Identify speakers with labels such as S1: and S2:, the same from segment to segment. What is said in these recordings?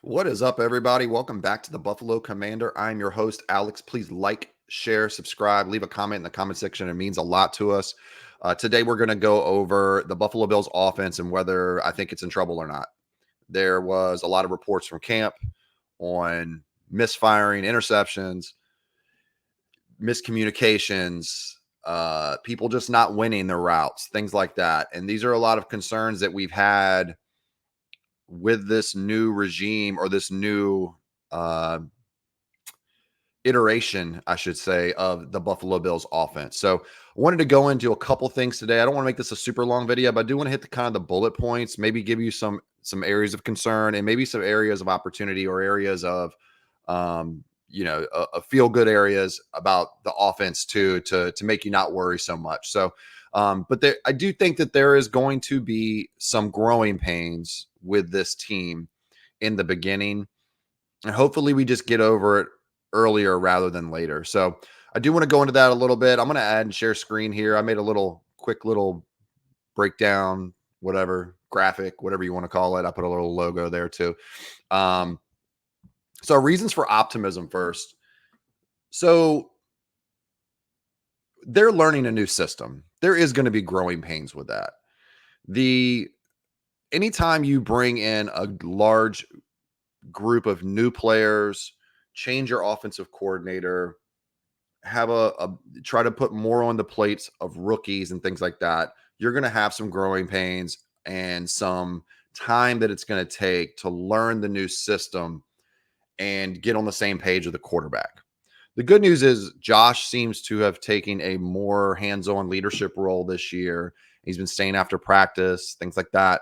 S1: What is up, everybody? Welcome back to the Buffalo Commander. I'm your host, Alex. Please like, share, subscribe, leave a comment in the comment section. It means a lot to us. Today, we're going to go over the Buffalo Bills offense and whether I think it's in trouble or not. There was a lot of reports from camp on misfiring, interceptions, miscommunications, people just not winning their routes, things like that. And these are a lot of concerns that we've had with this new regime or this new uh, iteration, I should say, of the Buffalo Bills offense. So I wanted to go into a couple things today. I don't want to make this a super long video, but I do want to hit the kind of the bullet points, maybe give you some areas of concern and maybe some areas of opportunity or areas of a feel good areas about the offense too to make you not worry so much. So but there, I do think that there is going to be some growing pains with this team in the beginning. And hopefully we just get over it earlier rather than later. So I do want to go into that a little bit. I'm going to add and share screen here. I made a quick little breakdown, whatever, graphic, whatever you want to call it. I put a little logo there too. Um, so reasons for optimism first. So they're learning a new system. There is going to be growing pains with that. The Anytime you bring in a large group of new players, change your offensive coordinator, have a try to put more on the plates of rookies and things like that, you're going to have some growing pains and some time that it's going to take to learn the new system and get on the same page with the quarterback. The good news is Josh seems to have taken a more hands-on leadership role this year. He's been staying after practice, things like that,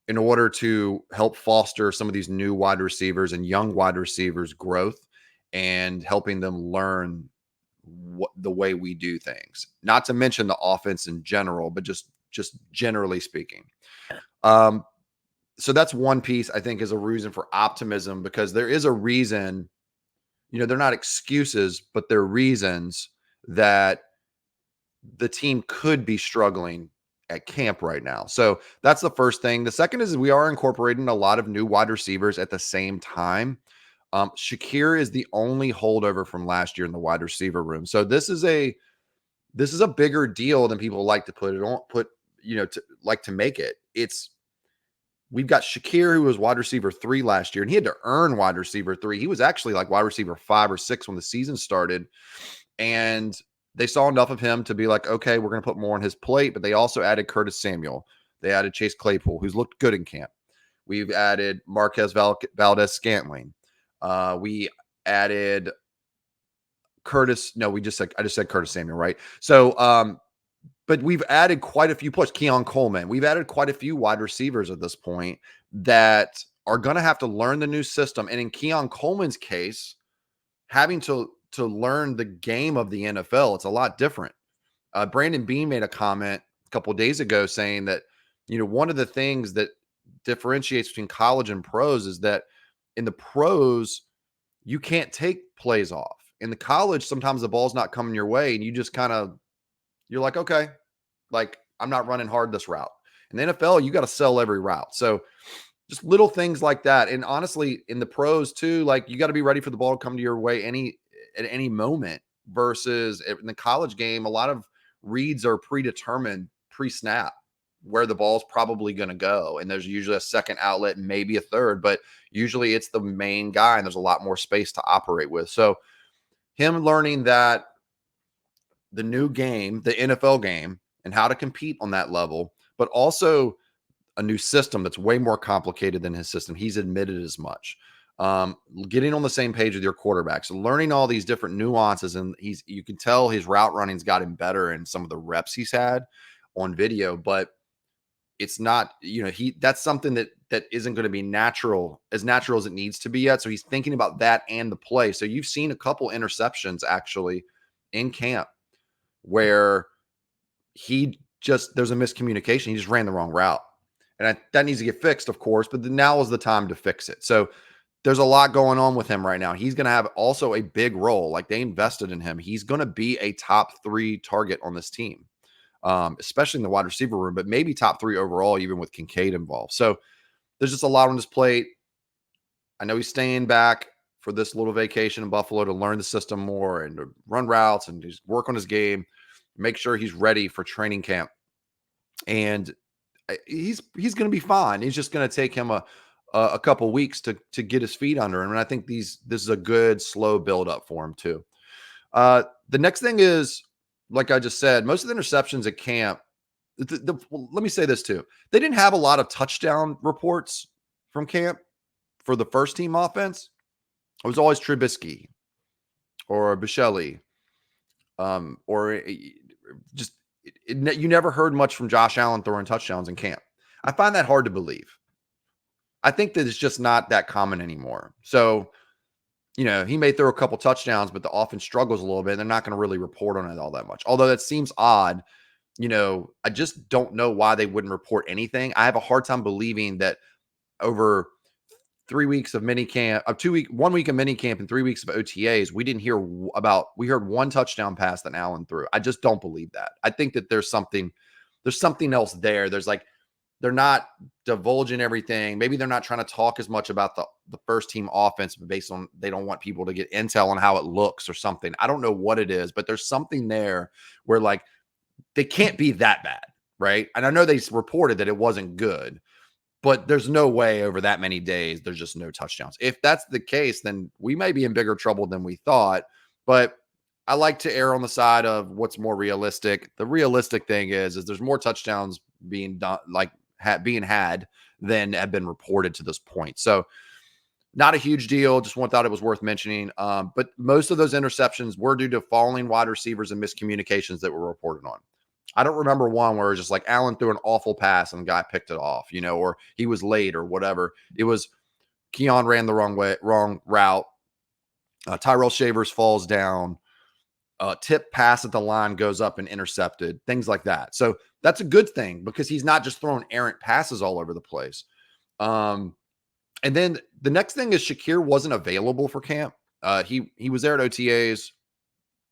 S1: in order to help foster some of these new wide receivers and young wide receivers' growth and helping them learn the way we do things. Not to mention the offense in general, but just generally speaking. Um, so that's one piece I think is a reason for optimism because there is a reason, they're not excuses, but they're reasons that the team could be struggling at camp right now. So that's the first thing. The second is we are incorporating a lot of new wide receivers at the same time. Shakir is the only holdover from last year in the wide receiver room. So this is a bigger deal than people like to like to make it. We've got Shakir, who was wide receiver 3 last year, and he had to earn wide receiver 3. He was actually like wide receiver 5 or 6 when the season started. And they saw enough of him to be like, okay, we're going to put more on his plate. But they also added Curtis Samuel. They added Chase Claypool, who's looked good in camp. We've added Marquez Valdez Scantling. We added Curtis. No, I just said Curtis Samuel, right? So, but we've added quite a few players. Keon Coleman. We've added quite a few wide receivers at this point that are going to have to learn the new system. And in Keon Coleman's case, having to learn the game of the NFL, it's a lot different. Brandon Beane made a comment a couple of days ago saying that, one of the things that differentiates between college and pros is that in the pros, you can't take plays off. In the college, sometimes the ball's not coming your way and you just you're like, okay, like I'm not running hard this route. In the NFL, you got to sell every route. So just little things like that. And honestly, in the pros too, like you got to be ready for the ball to come to your way at any moment versus in the college game, a lot of reads are predetermined pre-snap where the ball's probably going to go. And there's usually a second outlet, maybe a third, but usually it's the main guy and there's a lot more space to operate with. So him learning that the new game, the NFL game, and how to compete on that level, but also a new system that's way more complicated than his system. He's admitted as much. Getting on the same page with your quarterbacks, learning all these different nuances, and you can tell his route running's got him better in some of the reps he's had on video, but it's not, that's something that isn't going to be natural as it needs to be yet. So he's thinking about that and the play. So you've seen a couple interceptions actually in camp where there's a miscommunication. He just ran the wrong route. And that needs to get fixed, of course, but now is the time to fix it. So there's a lot going on with him right now. He's going to have also a big role. Like they invested in him. He's going to be a top 3 target on this team, especially in the wide receiver room, but maybe top 3 overall, even with Kincaid involved. So there's just a lot on his plate. I know he's staying back for this little vacation in Buffalo to learn the system more and to run routes and just work on his game, make sure he's ready for training camp. And he's going to be fine. He's just going to take him a couple weeks to get his feet under him. And I think this is a good slow build up for him too. The next thing is, like I just said, most of the interceptions at camp. Let me say this too: they didn't have a lot of touchdown reports from camp for the first team offense. It was always Trubisky or Bichelli, or just you never heard much from Josh Allen throwing touchdowns in camp. I find that hard to believe. I think that it's just not that common anymore. So, he may throw a couple touchdowns, but the offense struggles a little bit. They're not going to really report on it all that much. Although that seems odd. I just don't know why they wouldn't report anything. I have a hard time believing that over 3 weeks of mini camp, 1 week of mini camp and 3 weeks of OTAs, we didn't hear we heard one touchdown pass that Allen threw. I just don't believe that. I think that there's something else there. There's they're not divulging everything. Maybe they're not trying to talk as much about the first team offense based on they don't want people to get intel on how it looks or something. I don't know what it is, but there's something there where they can't be that bad, right? And I know they reported that it wasn't good, but there's no way over that many days there's just no touchdowns. If that's the case, then we may be in bigger trouble than we thought. But I like to err on the side of what's more realistic. The realistic thing is there's more touchdowns being done, being had than have been reported to this point. So not a huge deal. Just thought it was worth mentioning. But most of those interceptions were due to falling wide receivers and miscommunications that were reported on. I don't remember one where it was just Allen threw an awful pass and the guy picked it off, or he was late or whatever. It was Keon ran the wrong route. Tyrell Shavers falls down. Tip pass at the line goes up and intercepted, things like that. So that's a good thing because he's not just throwing errant passes all over the place. And then the next thing is Shakir wasn't available for camp. He was there at OTAs,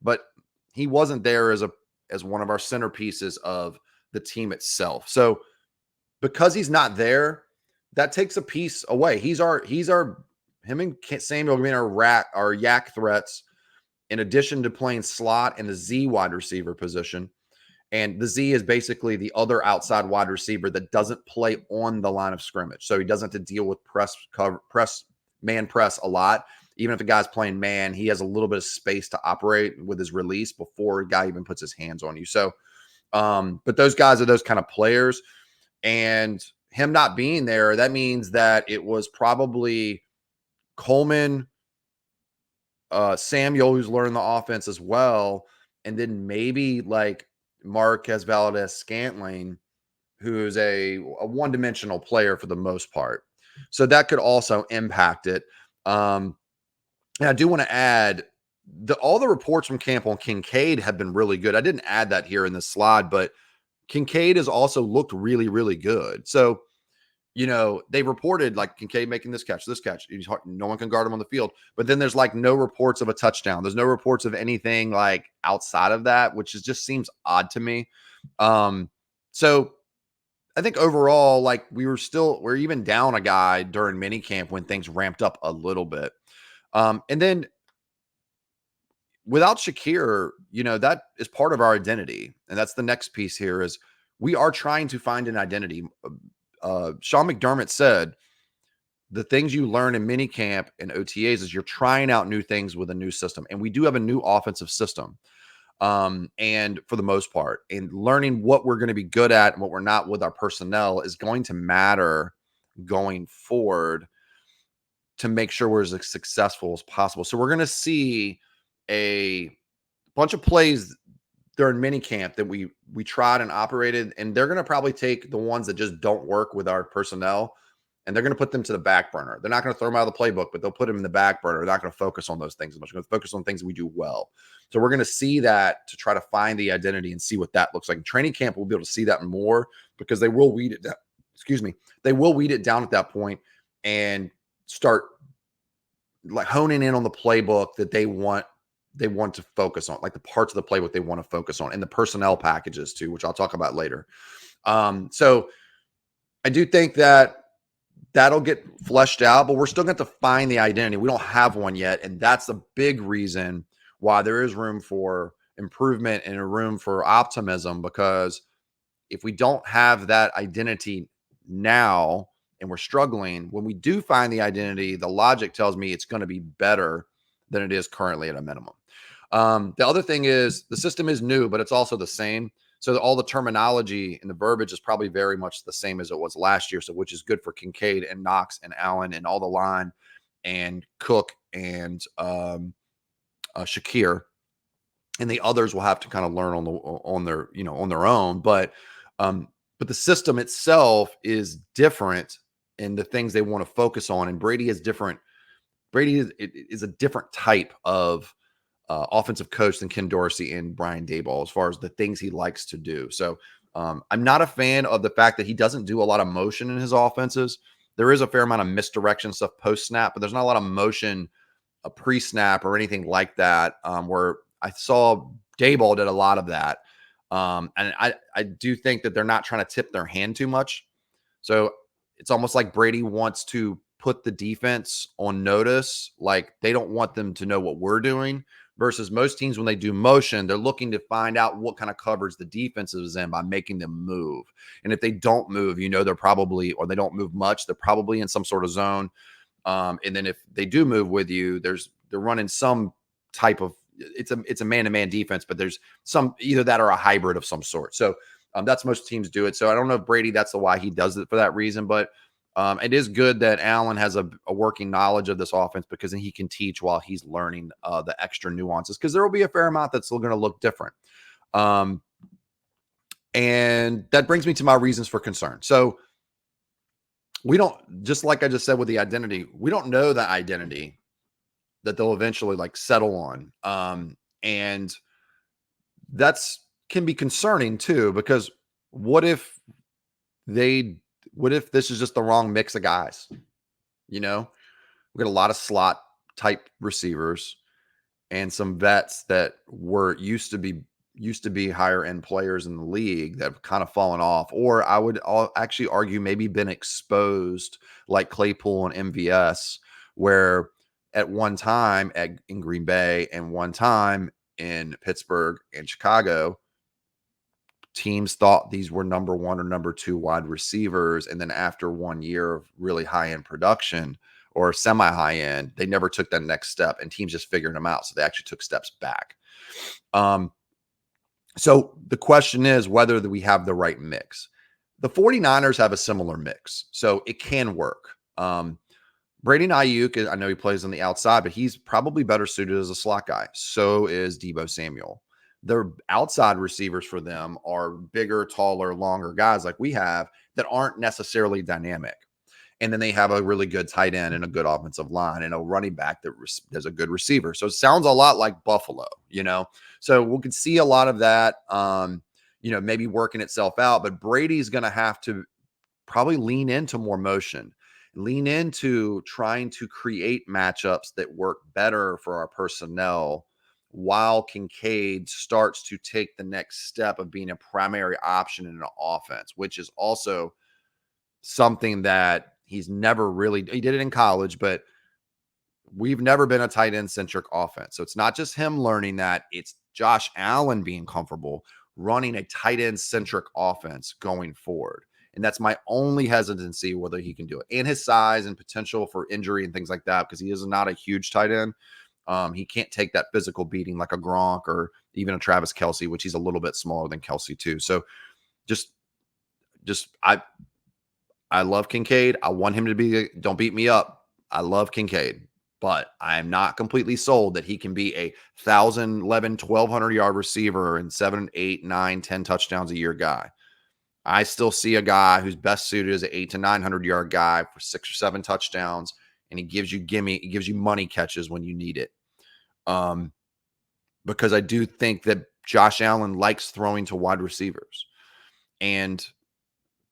S1: but he wasn't there as one of our centerpieces of the team itself. So because he's not there, that takes a piece away. Him and Samuel being our yak threats, in addition to playing slot and the Z wide receiver position. And the Z is basically the other outside wide receiver that doesn't play on the line of scrimmage. So he doesn't have to deal with man press a lot. Even if the guy's playing man, he has a little bit of space to operate with his release before a guy even puts his hands on you. So, but those guys are those kind of players. And him not being there, that means that it was probably Coleman, Samuel, who's learned the offense as well, and then maybe Marquez Valdes-Scantling, who's a one-dimensional player for the most part. So that could also impact it. And I do want to add all the reports from camp on Kincaid have been really good. I didn't add that here in this slide, but Kincaid has also looked really, really good. So, they reported Kincaid making this catch. No one can guard him on the field. But then there's no reports of a touchdown. There's no reports of anything outside of that, which just seems odd to me. So I think overall, we're even down a guy during minicamp when things ramped up a little bit. And then without Shakir, that is part of our identity. And that's the next piece here is we are trying to find an identity. Sean McDermott said the things you learn in minicamp and OTAs is you're trying out new things with a new system. And we do have a new offensive system. And for the most part, and learning what we're going to be good at and what we're not with our personnel is going to matter going forward to make sure we're as successful as possible. So we're going to see a bunch of plays during minicamp that we tried and operated, and they're going to probably take the ones that just don't work with our personnel, and they're going to put them to the back burner. They're not going to throw them out of the playbook, but they'll put them in the back burner. They're not going to focus on those things as much. They're going to focus on things that we do well. So we're going to see that to try to find the identity and see what that looks like. In training camp, we'll be able to see that more because they will weed it down. They will weed it down at that point and start honing in on the playbook that they want to focus on, the parts of the playbook they want to focus on, and the personnel packages too, which I'll talk about later. So I do think that that'll get fleshed out, but we're still going to find the identity. We don't have one yet. And that's the big reason why there is room for improvement and a room for optimism, because if we don't have that identity now and we're struggling, when we do find the identity, the logic tells me it's going to be better than it is currently at a minimum. The other thing is the system is new, but it's also the same. So all the terminology and the verbiage is probably very much the same as it was last year. So which is good for Kincaid and Knox and Allen and all the line and Cook and Shakir, and the others will have to kind of learn on their own. But the system itself is different in the things they want to focus on, and Brady is different. Brady is a different type of offensive coach than Ken Dorsey and Brian Daboll as far as the things he likes to do. So I'm not a fan of the fact that he doesn't do a lot of motion in his offenses. There is a fair amount of misdirection stuff post snap, but there's not a lot of motion a pre-snap or anything like that, where I saw Daboll did a lot of that. And I do think that they're not trying to tip their hand too much. So it's almost like Brady wants to put the defense on notice. Like they don't want them to know what we're doing, versus most teams, when they do motion, they're looking to find out what kind of coverage the defense is in by making them move. And if they don't move, they're probably, or they don't move much, they're probably in some sort of zone. And then if they do move with you, they're running some type of, it's a man-to-man defense, but there's some, either that or a hybrid of some sort. So that's most teams do it. So I don't know if Brady, that's why he does it for that reason, but it is good that Allen has a working knowledge of this offense, because then he can teach while he's learning the extra nuances, because there will be a fair amount that's still going to look different. And that brings me to my reasons for concern. So we don't, just like I just said with the identity, we don't know the identity that they'll eventually like settle on. And that's can be concerning too, because what if this is just the wrong mix of guys? We got a lot of slot type receivers and some vets that were used to be higher end players in the league that have kind of fallen off, or I would actually argue maybe been exposed, like Claypool and MVS, where at one time in Green Bay and one time in Pittsburgh and Chicago, teams thought these were number one or number two wide receivers. And then after 1 year of really high end production or semi high end, they never took that next step, and teams just figured them out. So they actually took steps back. So the question is whether we have the right mix. The 49ers have a similar mix, so it can work. Brady Ayuk, I know he plays on the outside, but he's probably better suited as a slot guy. So is Deebo Samuel. Their outside receivers for them are bigger, taller, longer guys like we have that aren't necessarily dynamic. And then they have a really good tight end and a good offensive line and a running back that is a good receiver. So it sounds a lot like Buffalo, So we could see a lot of that, maybe working itself out. But Brady's going to have to probably lean into more motion, lean into trying to create matchups that work better for our personnel, while Kincaid starts to take the next step of being a primary option in an offense, which is also something that he's never really, he did it in college, but we've never been a tight end centric offense. So it's not just him learning that, it's Josh Allen being comfortable running a tight end centric offense going forward. And that's my only hesitancy, whether he can do it, and his size and potential for injury and things like that, because he is not a huge tight end. He can't take that physical beating like a Gronk or even a Travis Kelce, which he's a little bit smaller than Kelce too. So I love Kincaid. I want him to be, don't beat me up. I love Kincaid, but I'm not completely sold that he can be a 1,000, 11, 1,200 yard receiver and 7, 8, 9, 10 touchdowns a year guy. I still see a guy who's best suited as an 800 to 900 yard guy for 6 or 7 touchdowns. And he gives you money catches when you need it. Because I do think that Josh Allen likes throwing to wide receivers, and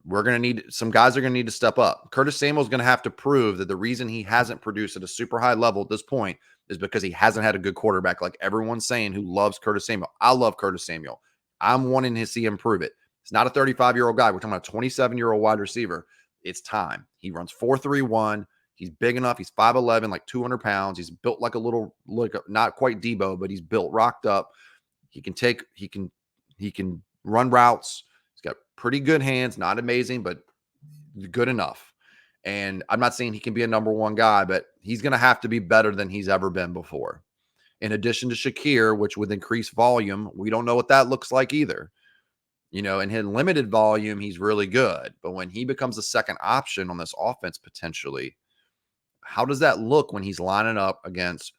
S1: we're going to need, some guys are going to need to step up. Curtis Samuel is going to have to prove that the reason he hasn't produced at a super high level at this point is because he hasn't had a good quarterback, like everyone's saying who loves Curtis Samuel. I love Curtis Samuel. I'm wanting to see him prove it. He's not a 35-year-old guy. We're talking about a 27-year-old wide receiver It's time. He runs 4.31. He's big enough. He's 5'11", like 200 pounds. He's built like a little, like not quite Debo, but he's built rocked up. He can run routes. He's got pretty good hands, not amazing, but good enough. And I'm not saying he can be a number one guy, but he's going to have to be better than he's ever been before. In addition to Shakir, which with increased volume, we don't know what that looks like either. You know, in his limited volume, he's really good. But when he becomes a second option on this offense, potentially, how does that look when he's lining up against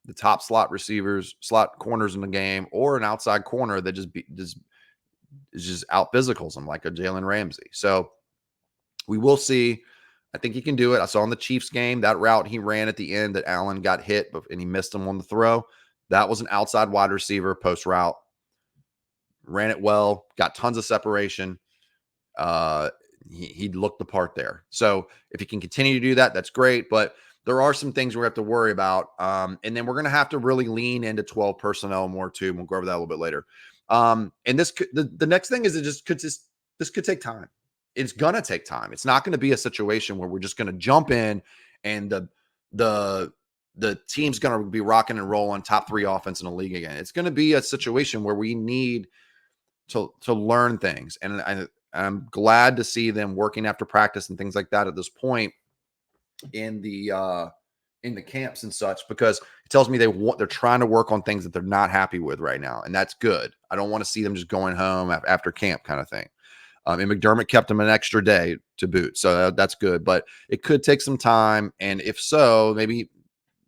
S1: the top slot receivers, slot corners in the game, or an outside corner that just out physicals him like a Jalen Ramsey? So we will see. I think he can do it. I saw in the Chiefs game that route he ran at the end that Allen got hit and he missed him on the throw. That was an outside wide receiver post route. Ran it well, got tons of separation. He looked the part there. So if he can continue to do that, that's great. But there are some things we have to worry about. And then we're going to have to really lean into 12 personnel more too. We'll go over that a little bit later. And this the next thing is this could take time. It's going to take time. It's not going to be a situation where we're just going to jump in and the team's going to be rocking and rolling top 3 offense in the league again. It's going to be a situation where we need to learn things. And I'm glad to see them working after practice and things like that at this point in the camps and such, because it tells me they're trying to work on things that they're not happy with right now. And that's good. I don't want to see them just going home after camp kind of thing. And McDermott kept them an extra day to boot. So that's good, but it could take some time. And if so, maybe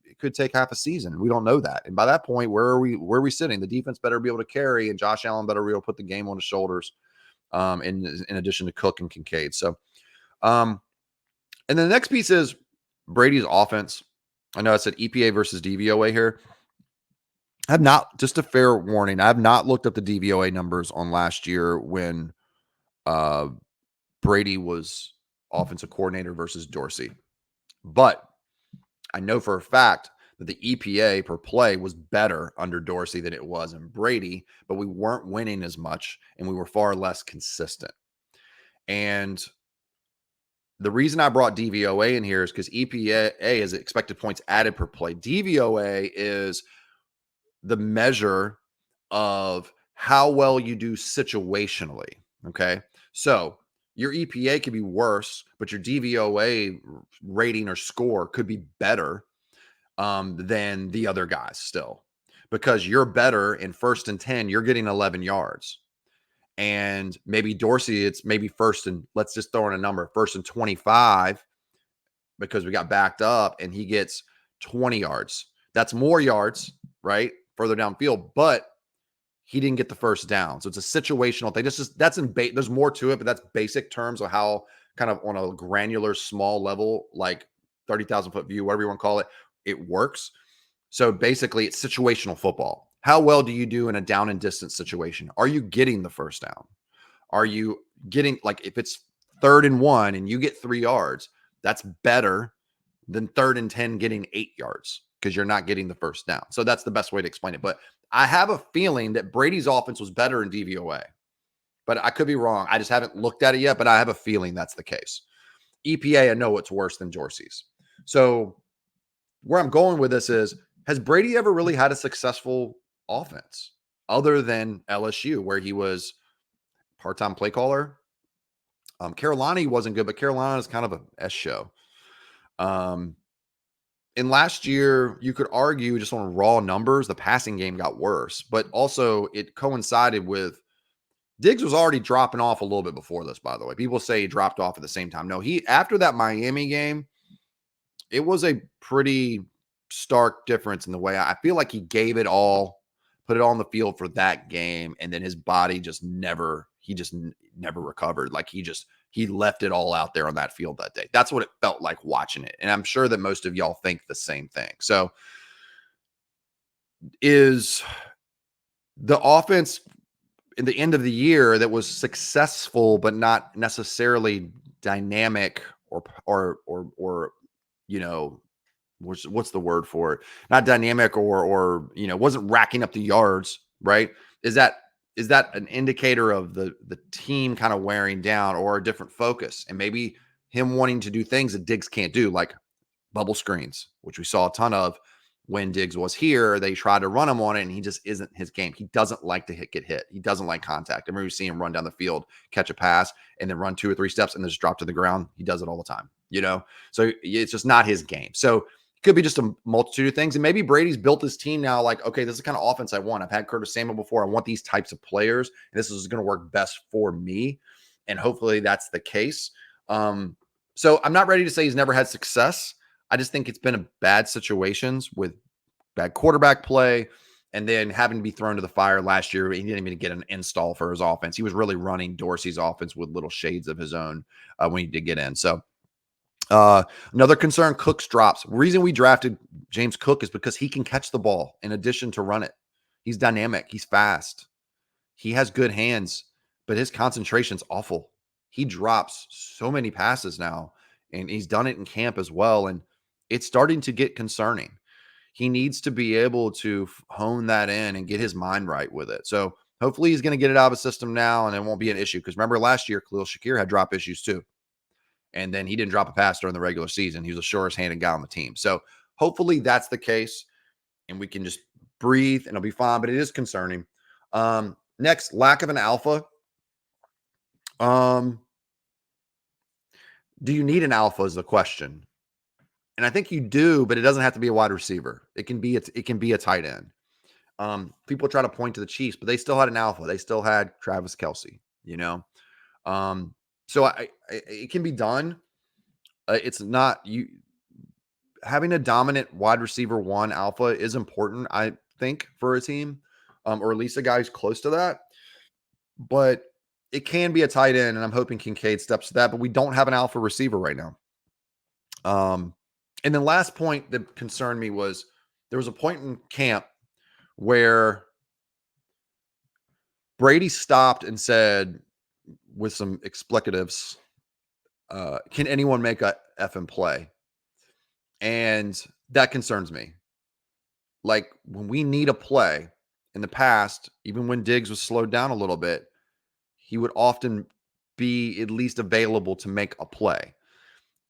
S1: it could take half a season. We don't know that. And by that point, where are we sitting? The defense better be able to carry, and Josh Allen better be able to put the game on his shoulders. In addition to Cook and Kincaid. So, and then the next piece is Brady's offense. I know I said EPA versus DVOA here. I have not, just a fair warning, I have not looked up the DVOA numbers on last year when Brady was offensive coordinator versus Dorsey. But I know for a fact that the EPA per play was better under Dorsey than it was in Brady, but we weren't winning as much and we were far less consistent. And the reason I brought DVOA in here is because EPA is expected points added per play. DVOA is the measure of how well you do situationally. Okay. So your EPA could be worse, but your DVOA rating or score could be better than the other guys still, because you're better in 1st and 10, you're getting 11 yards. And maybe Dorsey, it's maybe let's just throw in a number, 1st and 25, because we got backed up and he gets 20 yards. That's more yards, right? Further downfield, but he didn't get the first down. So it's a situational thing. There's more to it, but that's basic terms of how kind of on a granular, small level, like 30,000 foot view, whatever you want to call it, it works. So basically it's situational football. How well do you do in a down and distance situation? Are you getting the first down? Are you getting, like, if it's 3rd and 1 and you get 3 yards, that's better than 3rd and 10 getting 8 yards because you're not getting the first down. So that's the best way to explain it. But I have a feeling that Brady's offense was better in DVOA, but I could be wrong. I just haven't looked at it yet, but I have a feeling that's the case. EPA, I know it's worse than Dorsey's. So where I'm going with this is, has Brady ever really had a successful offense other than LSU, where he was part-time play caller? Carolina, he wasn't good, but Carolina is kind of a S show. And last year, you could argue just on raw numbers, the passing game got worse, but also it coincided with Diggs was already dropping off a little bit before this, by the way. People say he dropped off at the same time. No, after that Miami game, it was a pretty stark difference in the way I feel like he gave it all, put it all on the field for that game, and then his body just never recovered. Like he left it all out there on that field that day. That's what it felt like watching it. And I'm sure that most of y'all think the same thing. So is the offense in the end of the year that was successful, but not necessarily dynamic or you know, what's the word for it? Not dynamic or wasn't racking up the yards, right? Is that an indicator of the team kind of wearing down or a different focus? And maybe him wanting to do things that Diggs can't do, like bubble screens, which we saw a ton of when Diggs was here. They tried to run him on it, and he just isn't his game. He doesn't like to get hit. He doesn't like contact. I remember seeing him run down the field, catch a pass, and then run 2 or 3 steps and then just drop to the ground. He does it all the time, So it's just not his game. So it could be just a multitude of things. And maybe Brady's built his team now like, okay, this is the kind of offense I want. I've had Curtis Samuel before. I want these types of players, and this is going to work best for me. And hopefully that's the case. So I'm not ready to say he's never had success. I just think it's been a bad situations with bad quarterback play and then having to be thrown to the fire last year. He didn't even get an install for his offense. He was really running Dorsey's offense with little shades of his own when he did get in. So another concern, Cook's drops. The reason we drafted James Cook is because he can catch the ball in addition to run it. He's dynamic. He's fast. He has good hands, but his concentration's awful. He drops so many passes now, and he's done it in camp as well. And it's starting to get concerning. He needs to be able to hone that in and get his mind right with it. So hopefully he's going to get it out of his system now, and it won't be an issue. Because remember last year, Khalil Shakir had drop issues too. And then he didn't drop a pass during the regular season. He was the surest handed guy on the team. So hopefully that's the case, and we can just breathe and it'll be fine. But it is concerning. Next, lack of an alpha. Do you need an alpha is the question. And I think you do, but it doesn't have to be a wide receiver. It can be a tight end. People try to point to the Chiefs, but they still had an alpha. They still had Travis Kelce, So it can be done. It's not you having a dominant wide receiver 1 alpha is important, I think, for a team, or at least a guy who's close to that. But it can be a tight end, and I'm hoping Kincaid steps to that. But we don't have an alpha receiver right now. And then last point that concerned me was there was a point in camp where Brady stopped and said, with some explicatives, can anyone make a effing play? And that concerns me. Like when we need a play in the past, even when Diggs was slowed down a little bit, he would often be at least available to make a play.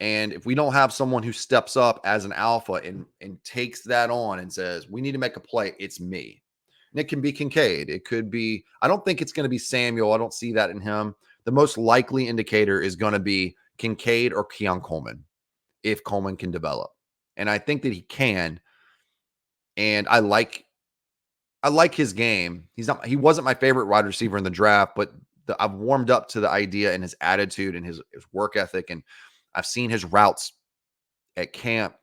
S1: And if we don't have someone who steps up as an alpha and takes that on and says, we need to make a play, it's me. And it can be Kincaid. It could be, I don't think it's going to be Samuel. I don't see that in him. The most likely indicator is going to be Kincaid or Keon Coleman, if Coleman can develop. And I think that he can. And I like his game. He wasn't my favorite wide receiver in the draft, but I've warmed up to the idea and his attitude and his work ethic. And I've seen his routes at camp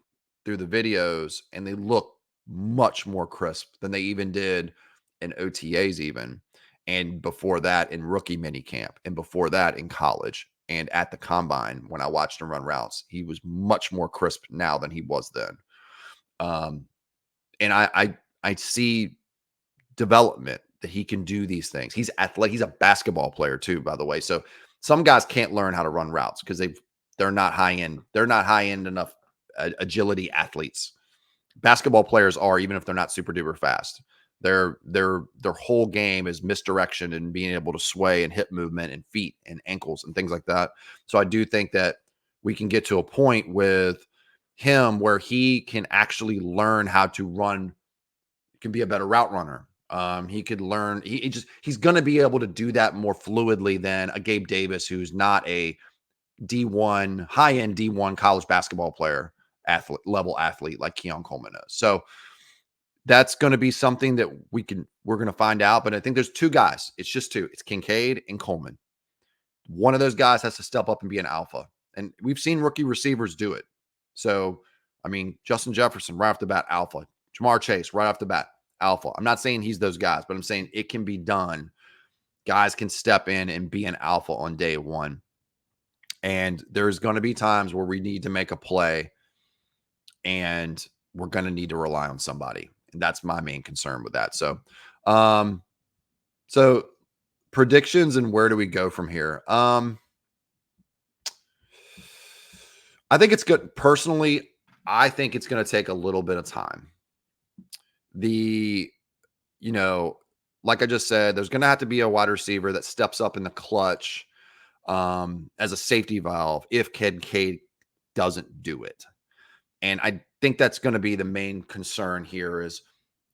S1: through the videos, and they look much more crisp than they even did in OTAs even. And before that in rookie mini camp, and before that in college, and at the combine when I watched him run routes, he was much more crisp now than he was then. And I see development that he can do these things. He's athletic. He's a basketball player too, by the way. So some guys can't learn how to run routes because they're not high end. They're not high end enough agility athletes. Basketball players are, even if they're not super duper fast. Their whole game is misdirection and being able to sway and hip movement and feet and ankles and things like that. So I do think that we can get to a point with him where he can actually learn how to run, can be a better route runner. He could learn, he's going to be able to do that more fluidly than a Gabe Davis, who's not a D1, high-end D1 college basketball player, level athlete like Keon Coleman is. So that's going to be something that we're going to find out. But I think there's 2 guys. It's just 2. It's Kincaid and Coleman. One of those guys has to step up and be an alpha. And we've seen rookie receivers do it. So, I mean, Justin Jefferson, right off the bat, alpha. Jamar Chase, right off the bat, alpha. I'm not saying he's those guys, but I'm saying it can be done. Guys can step in and be an alpha on day one. And there's going to be times where we need to make a play and we're going to need to rely on somebody. And that's my main concern with that. So, so predictions and where do we go from here? I think it's good. Personally, I think it's going to take a little bit of time. Like I just said, there's going to have to be a wide receiver that steps up in the clutch. as a safety valve if Kincaid doesn't do it. And I think that's going to be the main concern here is,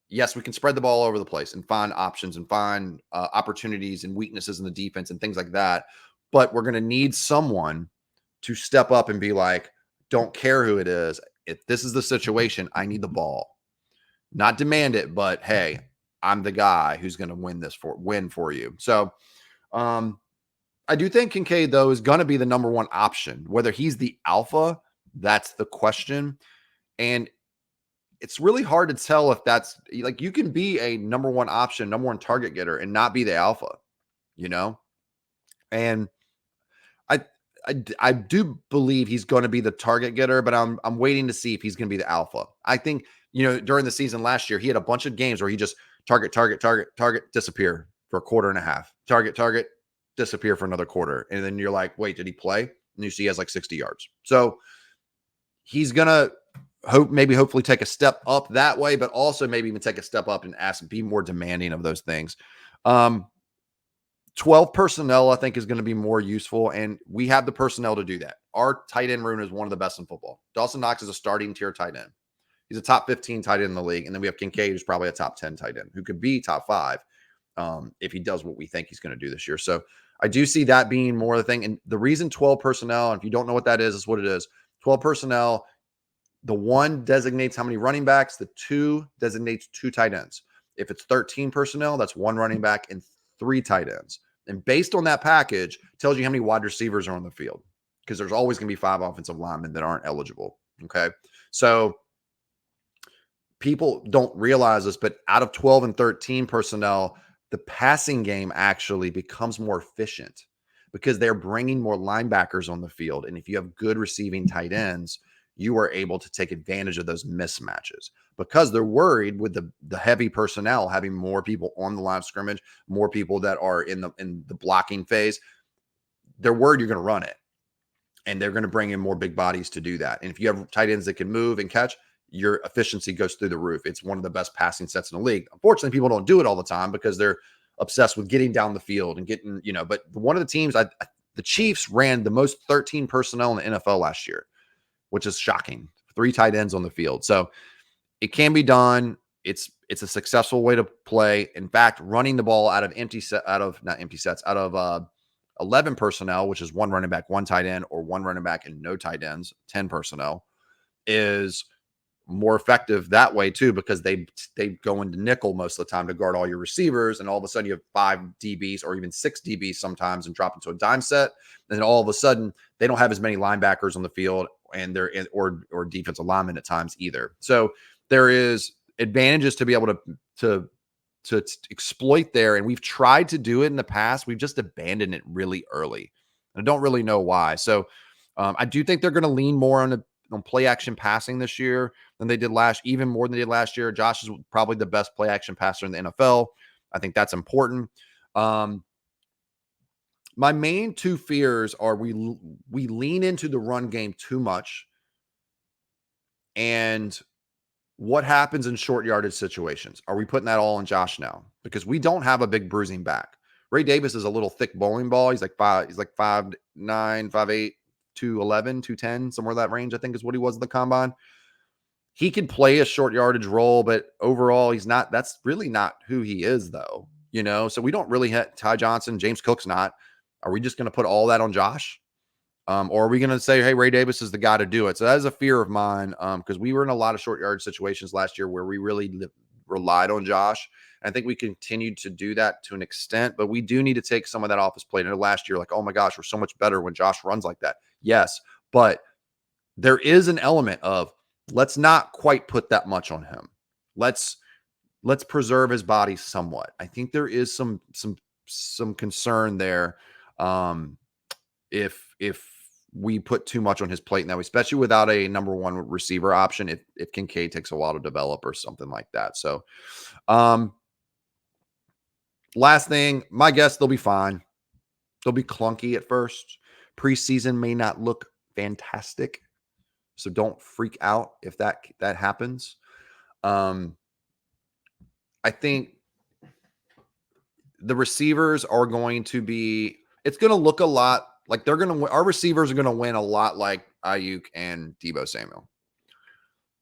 S1: yes, we can spread the ball over the place and find options and find opportunities and weaknesses in the defense and things like that. But we're going to need someone to step up and be like, don't care who it is. If this is the situation, I need the ball. Not demand it, but hey, I'm the guy who's going to win for you. So I do think Kincaid, though, is going to be the number one option. Whether he's the alpha, that's the question. And it's really hard to tell if that's like you can be a number one option, number one target getter and not be the alpha, you know? And I I do believe he's going to be the target getter, but I'm waiting to see if he's going to be the alpha. I think, during the season last year, he had a bunch of games where he just target, disappear for a quarter and a half. Target, disappear for another quarter. And then you're like, wait, did he play? And you see he has like 60 yards. So he's going to hopefully take a step up that way, but also maybe even take a step up and be more demanding of those things. 12 personnel, I think, is going to be more useful, and we have the personnel to do that. Our tight end room is one of the best in football. Dawson Knox is a starting tier tight end. He's a top 15 tight end in the league, and then we have Kincaid, who's probably a top 10 tight end, who could be top 5 if he does what we think he's going to do this year. So I do see that being more of the thing. And the reason 12 personnel, and if you don't know what that is what it is. 12 personnel, the 1 designates how many running backs, the 2 designates 2 tight ends. If it's 13 personnel, that's 1 running back and 3 tight ends. And based on that package, tells you how many wide receivers are on the field, because there's always going to be 5 offensive linemen that aren't eligible. Okay. So people don't realize this, but out of 12 and 13 personnel, the passing game actually becomes more efficient because they're bringing more linebackers on the field. And if you have good receiving tight ends, you are able to take advantage of those mismatches because they're worried with the heavy personnel having more people on the line of scrimmage, more people that are in the blocking phase. They're worried you're going to run it, and they're going to bring in more big bodies to do that. And if you have tight ends that can move and catch, your efficiency goes through the roof. It's one of the best passing sets in the league. Unfortunately, people don't do it all the time because they're obsessed with getting down the field and getting, but one of the teams, the Chiefs ran the most 13 personnel in the NFL last year, which is shocking. 3 tight ends on the field. So it can be done. It's a successful way to play. In fact, running the ball out of 11 personnel, which is 1 running back, 1 tight end, or 1 running back and no tight ends, 10 personnel, is more effective that way too, because they go into nickel most of the time to guard all your receivers, and all of a sudden you have 5 DBs or even 6 DBs sometimes and drop into a dime set. And then all of a sudden they don't have as many linebackers on the field, and they're or defensive linemen at times either. So there is advantages to be able to exploit there, and we've tried to do it in the past. We've just abandoned it really early, and I don't really know why. So I do think they're going to lean more on play action passing this year than they did even more than they did last year. Josh is probably the best play action passer in the NFL. I think that's important. My main 2 fears are we lean into the run game too much, and what happens in short yardage situations? Are we putting that all on Josh now? Because we don't have a big bruising back. Ray Davis is a little thick bowling ball. He's like 5'9", 5'8", 211, 210, somewhere in that range, I think is what he was in the combine. He can play a short yardage role, but overall that's really not who he is though. So we don't really have Ty Johnson, James Cook's not. Are we just going to put all that on Josh? Or are we going to say, hey, Ray Davis is the guy to do it? So that is a fear of mine because we were in a lot of short yardage situations last year where we really relied on Josh. And I think we continued to do that to an extent, but we do need to take some of that off his plate. And last year, like, oh my gosh, we're so much better when Josh runs like that. Yes, but there is an element of let's not quite put that much on him. Let's preserve his body somewhat. I think there is some concern there. If we put too much on his plate now, especially without a number 1 receiver option, if Kincaid takes a while to develop or something like that. So, last thing, my guess, they'll be fine. They'll be clunky at first. Preseason may not look fantastic, so don't freak out if that happens. I think the receivers are going to be, it's going to look a lot Like our receivers are gonna win a lot like Ayuk and Debo Samuel.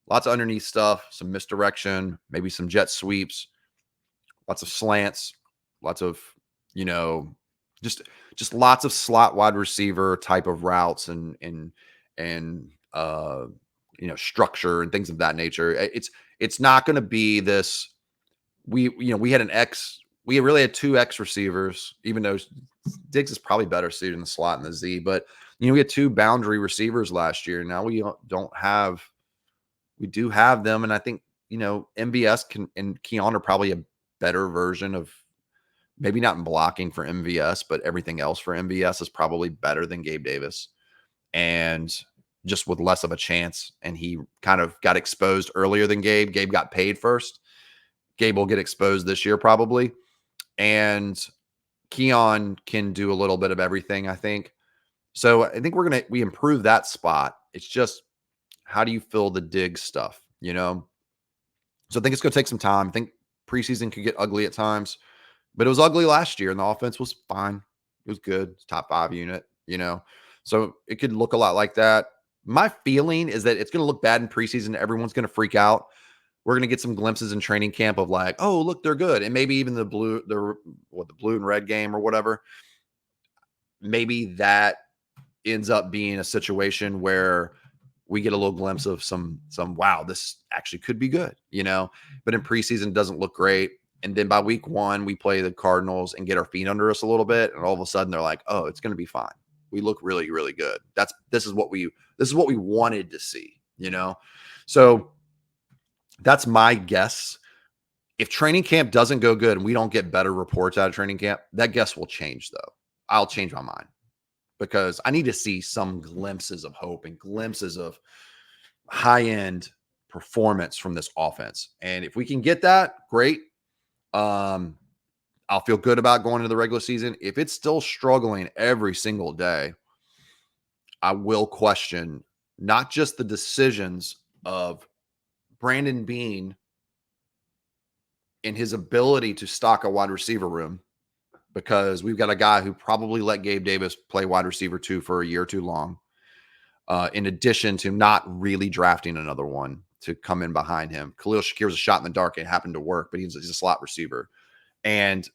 S1: Lots of underneath stuff, some misdirection, maybe some jet sweeps, lots of slants, lots of, you know, just lots of slot wide receiver type of routes and structure and things of that nature. It's not going to be this. We had we really had two X receivers, even though Diggs is probably better suited in the slot and the Z. But we had two boundary receivers last year. Now we don't have. We do have them, and I think MVS and Keon are probably a better version of, maybe not in blocking for MVS, but everything else for MVS is probably better than Gabe Davis, and just with less of a chance. And he kind of got exposed earlier than Gabe. Gabe got paid first. Gabe will get exposed this year probably. And Keon can do a little bit of everything, I think. So I think we improve that spot. It's just, how do you fill the Diggs stuff, So I think it's going to take some time. I think preseason could get ugly at times, but it was ugly last year and the offense was fine. It was good. It's top 5 unit, So it could look a lot like that. My feeling is that it's going to look bad in preseason. Everyone's going to freak out. We're going to get some glimpses in training camp of like, oh, look, they're good. And maybe even the blue and red game or whatever. Maybe that ends up being a situation where we get a little glimpse of some, wow, this actually could be good, but in preseason it doesn't look great. And then by week 1, we play the Cardinals and get our feet under us a little bit. And all of a sudden they're like, oh, it's going to be fine. We look really, really good. This is what we wanted to see, So that's my guess. If training camp doesn't go good and we don't get better reports out of training camp, that guess will change though. I'll change my mind, because I need to see some glimpses of hope and glimpses of high-end performance from this offense. And if we can get that, great. I'll feel good about going into the regular season. If it's still struggling every single day, I will question not just the decisions of Brandon Beane in his ability to stock a wide receiver room, because we've got a guy who probably let Gabe Davis play wide receiver 2 for a year too long, in addition to not really drafting another one to come in behind him. Khalil Shakir's a shot in the dark. It happened to work, but he's a slot receiver. And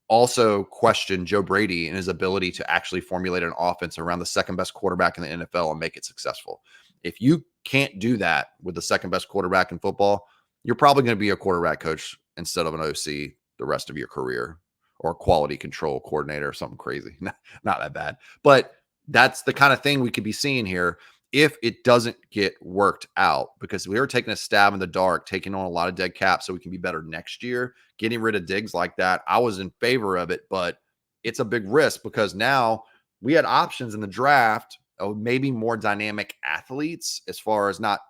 S1: also question Joe Brady and his ability to actually formulate an offense around the second best quarterback in the NFL and make it successful. If you can't do that with the second best quarterback in football, you're probably going to be a quarterback coach instead of an OC the rest of your career, or a quality control coordinator or something crazy. Not that bad, but that's the kind of thing we could be seeing here if it doesn't get worked out, because we are taking a stab in the dark, taking on a lot of dead cap so we can be better next year. Getting rid of Diggs like that, I was in favor of it, but it's a big risk because now we had options in the draft of maybe more dynamic athletes, as far as not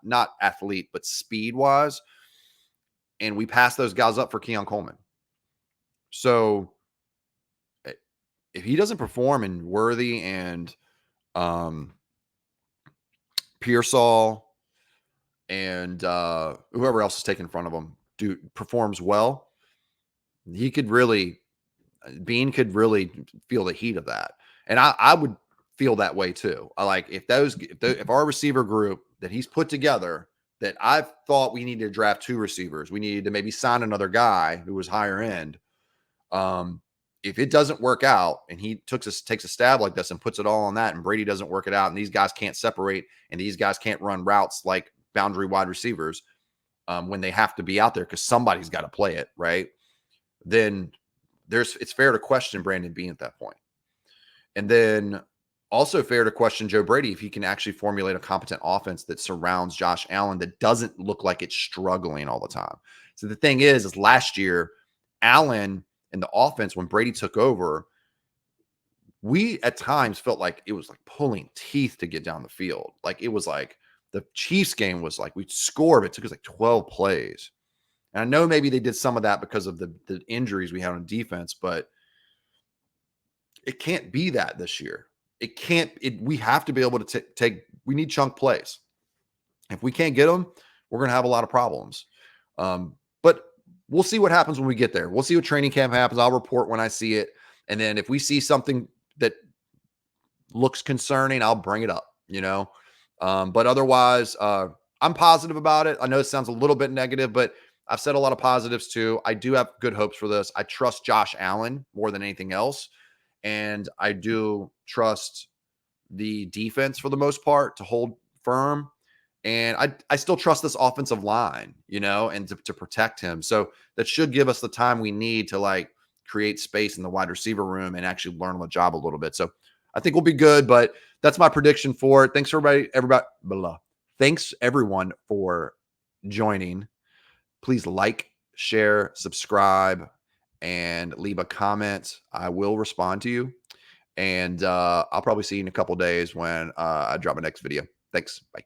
S1: athlete, but speed wise. And we passed those guys up for Keon Coleman. So if he doesn't perform in Worthy and Pearsall and whoever else is taken in front of him performs well, Beane could really feel the heat of that. And I would feel that way too. I like if our receiver group that he's put together, that I've thought we needed to draft 2 receivers, we needed to maybe sign another guy who was higher end. If it doesn't work out and he takes a stab like this and puts it all on that, and Brady doesn't work it out, and these guys can't separate, and these guys can't run routes like boundary wide receivers when they have to be out there because somebody's got to play it, right? Then it's fair to question Brandon Beane at that point. And then also fair to question Joe Brady if he can actually formulate a competent offense that surrounds Josh Allen that doesn't look like it's struggling all the time. So the thing is last year, Allen and the offense, when Brady took over, we at times felt like it was like pulling teeth to get down the field. Like it was like the Chiefs game was like we'd score, but it took us like 12 plays. And I know maybe they did some of that because of the injuries we had on defense, but it can't be that this year. It can't. We have to be able to take. We need chunk plays. If we can't get them, we're going to have a lot of problems. But we'll see what happens when we get there. We'll see what training camp happens. I'll report when I see it. And then if we see something that looks concerning, I'll bring it up, but otherwise, I'm positive about it. I know it sounds a little bit negative, but I've said a lot of positives too. I do have good hopes for this. I trust Josh Allen more than anything else. And I do trust the defense for the most part to hold firm. And I still trust this offensive line, and to protect him. So that should give us the time we need to like create space in the wide receiver room and actually learn on the job a little bit. So I think we'll be good, but that's my prediction for it. Thanks everybody. Blah. Thanks everyone for joining. Please like, share, subscribe, and leave a comment. I will respond to you. And I'll probably see you in a couple days when I drop my next video. Thanks. Bye.